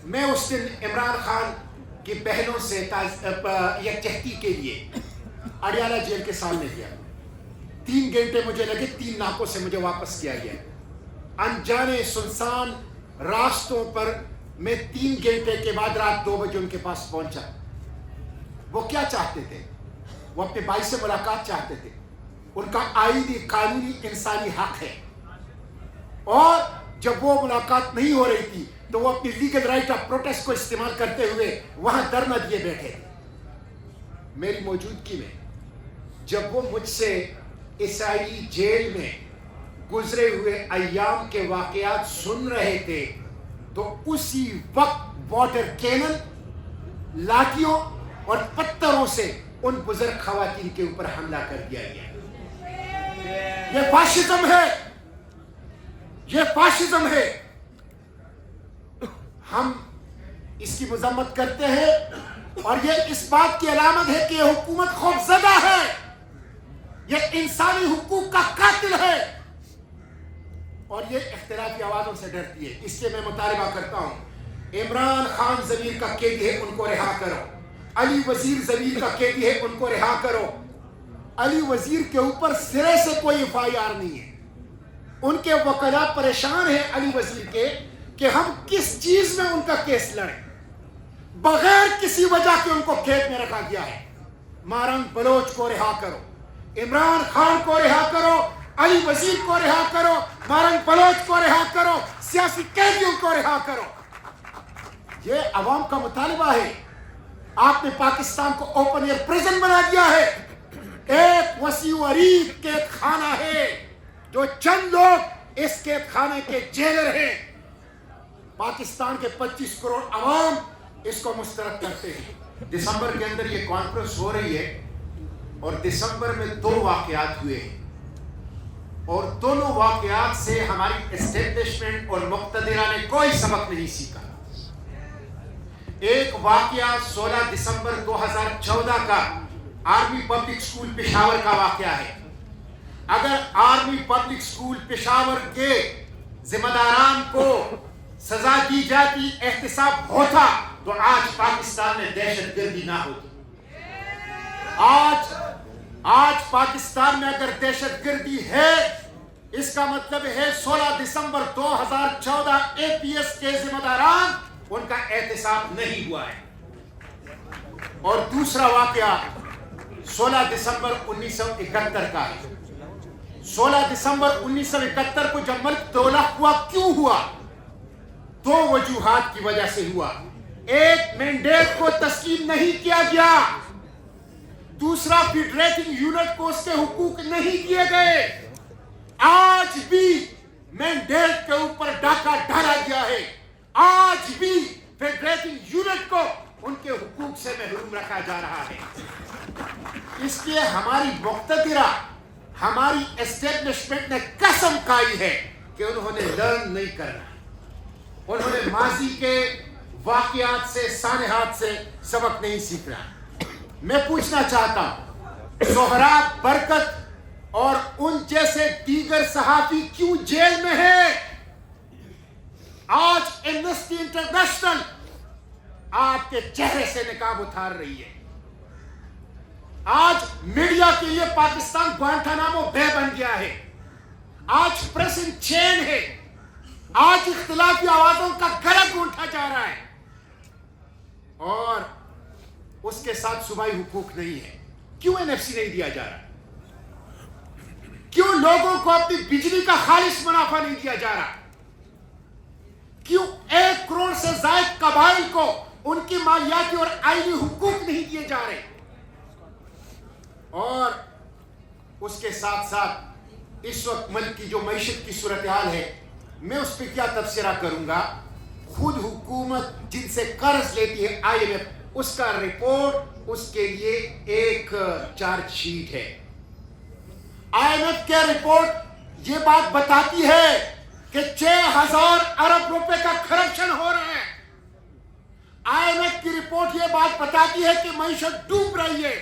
میں اس دن عمران خان کی بہنوں سے یکجہتی کے لیے اڈیالہ جیل کے سامنے گیا. 3 گھنٹے مجھے لگے, 3 ناکوں سے مجھے واپس کیا گیا. انجانے سنسان راستوں پر میں 3 گھنٹے کے بعد رات 2 بجے ان کے پاس پہنچا. وہ کیا چاہتے تھے؟ وہ اپنے بھائی سے ملاقات چاہتے تھے. ان کا آئینی قانونی انسانی حق ہے, اور جب وہ ملاقات نہیں ہو رہی تھی تو وہ اپنی لیگل رائٹ آف پروٹیسٹ کو استعمال کرتے ہوئے وہاں دھرنا دیے بیٹھے تھے. میری موجودگی میں جب وہ مجھ سے عیسائی جیل میں گزرے ہوئے ایام کے واقعات سن رہے تھے تو اسی وقت واٹر کینن, لاٹھیوں اور پتھروں سے ان بزرگ خواتین کے اوپر حملہ کر دیا گیا. یہ فاشزم ہے, یہ فاشزم ہے. ہم اس کی مذمت کرتے ہیں, اور یہ اس بات کی علامت ہے کہ یہ حکومت خوفزدہ ہے, یہ انسانی حقوق کا قاتل ہے, اور یہ اختلافی آوازوں سے ڈرتی ہے. اس سے میں مطالبہ کرتا ہوں, عمران خان ضمیر کا قیدی ہے, ان کو رہا کرو. علی وزیر ضمیر کا قیدی ہے, ان کو رہا کرو. علی وزیر کے اوپر سرے سے کوئی FIR نہیں ہے. ان کے وکلاء پریشان ہیں علی وزیر کے کہ ہم کس چیز میں ان کا کیس لڑیں. بغیر کسی وجہ کے ان کو قید میں رکھا گیا ہے. مارنگ بلوچ کو رہا کرو, عمران خان کو رہا کرو, علی وزیر کو رہا کرو, مارنگ بلوچ کو رہا کرو, سیاسی قیدیوں کو رہا کرو. یہ عوام کا مطالبہ ہے. آپ نے پاکستان کو اوپن ایئر پریزن بنا دیا ہے. ایک وسیع و عریض قید خانہ ہے جو چند لوگ اس قید خانے کے جیلر ہیں. پاکستان کے 25 کروڑ عوام اس کو مسترد کرتے ہیں. دسمبر کے اندر یہ کانفرنس ہو رہی ہے, اور دسمبر میں 2 واقعات ہوئے ہیں, اور دونوں واقعات سے ہماری اسٹیبلشمنٹ اور مقتدرہ نے کوئی سبق نہیں سیکھا. ایک واقعہ 16 دسمبر 2014 کا آرمی پبلک سکول پشاور کا واقعہ ہے. اگر آرمی پبلک سکول پشاور کے ذمہ داران کو سزا دی جاتی, احتساب ہوتا, تو آج پاکستان میں دہشت گردی نہ ہوتی. آج پاکستان میں اگر دہشت گردی ہے, اس کا مطلب ہے 16 دسمبر 2014 APS کے ذمہ داران, ان کا احتساب نہیں ہوا ہے. اور دوسرا واقعہ 16 دسمبر 1971 کا ہے. 16 دسمبر 1971 کو جب ملک دولا ہوا, کیوں ہوا؟ 2 وجوہات کی وجہ سے ہوا. ایک, مینڈیٹ کو تسلیم نہیں کیا گیا. دوسرا, فیڈریٹنگ یونٹ کو اس کے حقوق نہیں دیے گئے. آج بھی مینڈیٹ کے اوپر ڈاکہ ڈالا گیا ہے. آج بھی فیڈریٹنگ یونٹ کو ان کے حقوق سے محروم رکھا جا رہا ہے. اس لیے ہماری مقتدرہ, ہماری اسٹیبلشمنٹ نے قسم کھائی ہے کہ انہوں نے لرن نہیں کرنا. انہوں نے ماضی کے واقعات سے, سانحات سے سبق نہیں سیکھنا. میں پوچھنا چاہتا ہوں, سہراب برکت اور ان جیسے دیگر صحافی کیوں جیل میں ہیں؟ آج ایمنسٹی انٹرنیشنل آپ کے چہرے سے نقاب اتار رہی ہے. آج میڈیا کے لیے پاکستان گوانٹانامو بے بن گیا ہے. آج پریس ان چین ہے. آج اختلافی آوازوں کا گلا گونٹا جا رہا ہے, اور اس کے ساتھ صوبائی حقوق نہیں ہے. کیوں NFC نہیں دیا جا رہا؟ کیوں لوگوں کو اپنی بجلی کا خالص منافع نہیں دیا جا رہا؟ کیوں 1 کروڑ سے زائد قبائل کو ان کی مالیاتی اور آئینی حقوق نہیں دیے جا رہے؟ اور اس کے ساتھ ساتھ اس وقت ملک کی جو معیشت کی صورتحال ہے, میں اس پہ کیا تبصرہ کروں گا. خود حکومت جن سے قرض لیتی ہے IMF, اس کا رپورٹ اس کے لیے ایک چارج شیٹ ہے. IMF کے رپورٹ یہ بات بتاتی ہے کہ 6000 ارب روپے کا کرپشن ہو رہا ہے. IMF کی رپورٹ یہ بات بتاتی ہے کہ معیشت ڈوب رہی ہے.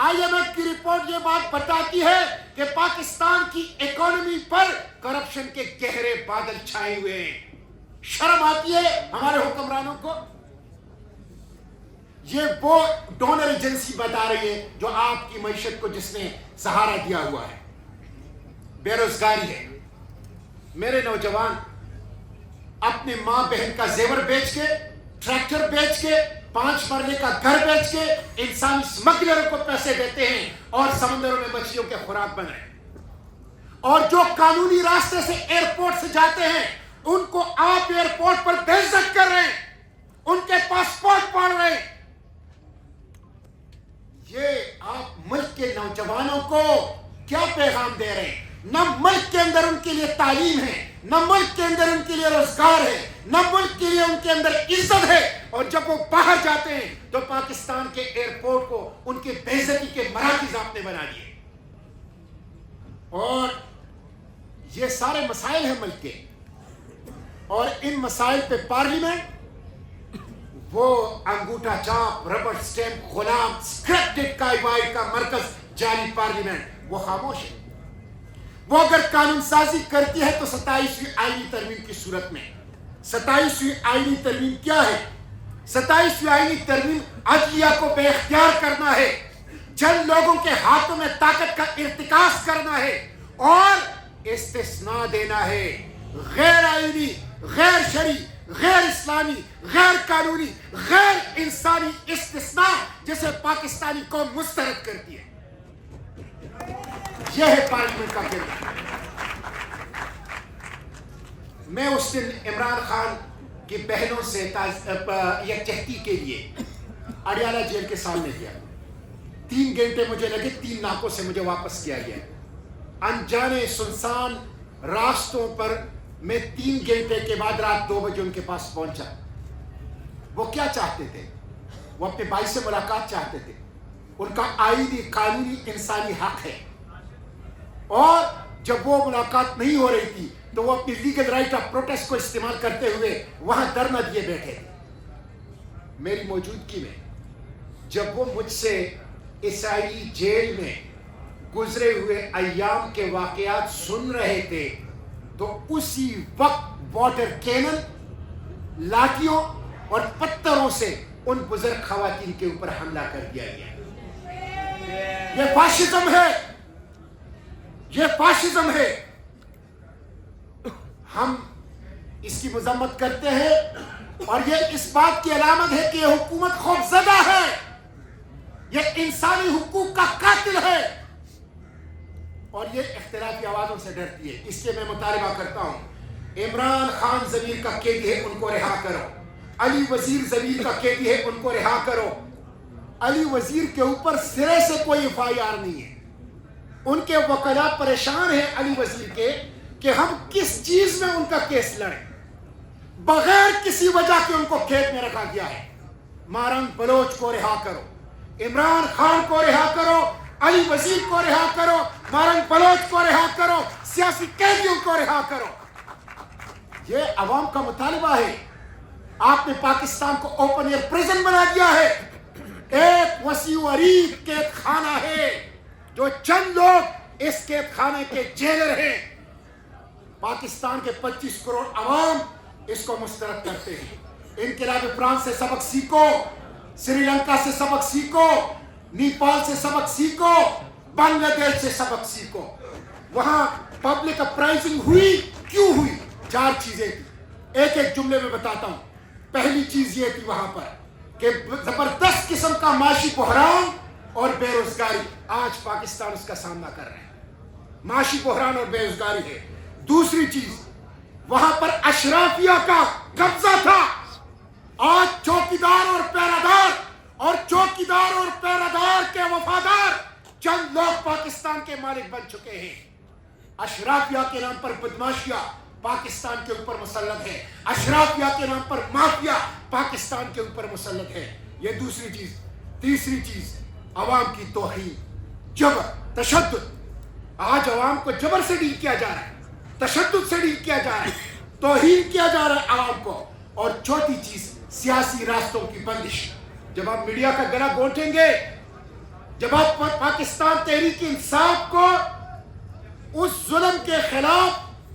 IMF کی رپورٹ یہ بات بتاتی ہے کہ پاکستان کی اکانومی پر کرپشن کے گہرے بادل چھائے ہوئے ہیں. شرم آتی ہے ہمارے حکمرانوں کو؟ یہ وہ ڈونر ایجنسی بتا رہی ہے جو آپ کی معیشت کو جس نے سہارا دیا ہوا ہے، بے روزگاری ہے۔ میرے نوجوان اپنے ماں بہن کا زیور بیچ کے، ٹریکٹر بیچ کے، 5 مرلے کا گھر بیچ کے انسانی اسمگلروں کو پیسے دیتے ہیں اور سمندروں میں مچھلیوں کے خوراک بن رہے ہیں۔ اور جو قانونی راستے سے ایئرپورٹ سے جاتے ہیں ان کو آپ ایئرپورٹ پر بے عزت کر رہے ہیں، ان کے پاسپورٹ پاڑ رہے ہیں۔ یہ آپ ملک کے نوجوانوں کو کیا پیغام دے رہے ہیں؟ نہ ملک کے اندر ان کے لیے تعلیم ہے، نہ ملک کے اندر ان کے لیے روزگار ہے، نہ ملک کے لیے ان کے اندر عزت ہے، اور جب وہ باہر جاتے ہیں تو پاکستان کے ایئرپورٹ کو ان کی بے عزتی کے مراکز آپ نے بنا دیے۔ اور یہ سارے مسائل ہیں ملک کے، اور ان مسائل پہ پارلیمنٹ وہ انگوٹھا چاپ، ربڑ سٹیمپ، غلام، سکرپٹڈ کارروائی کا مرکز جاری پارلیمنٹ وہ خاموش ہے۔ وہ اگر قانون سازی کرتی ہے تو 27ویں آئینی ترمیم کی صورت میں۔ 27ویں آئینی ترمیم کیا ہے؟ 27ویں آئینی ترمیم عدلیہ کو بے اختیار کرنا ہے، چند لوگوں کے ہاتھوں میں طاقت کا ارتکاز کرنا ہے اور استثناء دینا ہے۔ غیر آئینی، غیر شرعی، غیر اسلامی، غیر قانونی، غیر انسانی استثناء جسے پاکستانی قوم مسترد کرتی ہے۔ یہ ہے پارلیمنٹ کا کردار۔ میں اس دن عمران خان کی بہنوں سے یکجہتی کے لیے اڈیالہ جیل کے سامنے گیا۔ 3 گھنٹے مجھے لگے، 3 ناکوں سے مجھے واپس کیا گیا۔ انجانے سنسان راستوں پر میں 3 گھنٹے کے بعد رات 2 بجے ان کے پاس پہنچا۔ وہ کیا چاہتے تھے؟ وہ اپنے بھائی سے ملاقات چاہتے تھے۔ ان کا آئینی قانونی انسانی حق ہے، اور جب وہ ملاقات نہیں ہو رہی تھی تو وہ اپنی لیگل رائٹ آف پروٹیسٹ کو استعمال کرتے ہوئے وہاں دھرنا دیے بیٹھے تھے۔ میری موجودگی میں جب وہ مجھ سے اسرائیلی جیل میں گزرے ہوئے ایام کے واقعات سن رہے تھے تو اسی وقت واٹر کینن، لاٹھیوں اور پتھروں سے ان بزرگ خواتین کے اوپر حملہ کر دیا گیا۔ یہ فاشزم ہے، یہ فاشزم ہے۔ ہم اس کی مذمت کرتے ہیں، اور یہ اس بات کی علامت ہے کہ یہ حکومت خوفزدہ ہے، یہ انسانی حقوق کا قاتل ہے، اور یہ اختلافی آوازوں سے ڈرتی ہے۔ اس لیے میں مطالبہ کرتا ہوں، عمران خان ضمیر کا قیدی ہے، ان کو رہا کرو۔ علی وزیر ضمیر کا قیدی ہے، ان کو رہا کرو۔ علی وزیر کے اوپر سرے سے کوئی FIR نہیں ہے۔ ان کے وکلاء پریشان ہیں علی وزیر کے کہ ہم کس چیز میں ان کا کیس لڑیں، بغیر کسی وجہ کے ان کو قید میں رکھا گیا ہے۔ مارنگ بلوچ کو رہا کرو، عمران خان کو رہا کرو، علی وزیر کو رہا کرو، مارنگ بلوچ کو رہا کرو، سیاسی قیدیوں کو رہا کرو۔ یہ عوام کا مطالبہ ہے۔ آپ نے پاکستان کو اوپن ایئر پریزن بنا دیا ہے، ایک وسیع و عریض قید خانہ ہے جو چند لوگ اس قید خانے کے جیلر ہیں۔ پاکستان کے 25 کروڑ عوام اس کو مسترد کرتے ہیں۔ انقلاب فرانس سے سبق سیکھو، سری لنکا سے سبق سیکھو، نیپال سے سبق سیکھو، بنگلہ دیش سے سبق سیکھو۔ وہاں پبلک اپرائزنگ ہوئی، کیوں ہوئی؟ 4 چیزیں تھی، ایک جملے میں بتاتا ہوں۔ پہلی چیز یہ تھی وہاں پر کہ زبردست قسم کا معاشی بحران اور بے روزگاری، آج پاکستان اس کا سامنا کر رہا ہے۔ معاشی بحران اور بے روزگاری ہے۔ دوسری چیز، وہاں پر اشرافیہ کا قبضہ تھا۔ آج چوکیدار اور پیرادار اور چوکیدار اور پیرادار کے وفادار چند لوگ پاکستان کے مالک بن چکے ہیں۔ اشرافیہ کے نام پر بدماشیاں پاکستان کے اوپر مسلط ہے، اشرافیہ کے نام پر مافیا پاکستان کے اوپر مسلط ہے۔ یہ دوسری چیز۔ تیسری چیز، عوام کی توہین، جبر، تشدد۔ آج عوام کو جبر سے ڈیل کیا جا رہا ہے، تشدد سے ڈیل کیا جا رہا ہے، توہین کیا جا رہا ہے عوام کو۔ اور چوتھی چیز، سیاسی راستوں کی بندش۔ جب آپ میڈیا کا گلا گھونٹیں گے، جب آپ پاکستان تحریک انصاف کو اس ظلم کے خلاف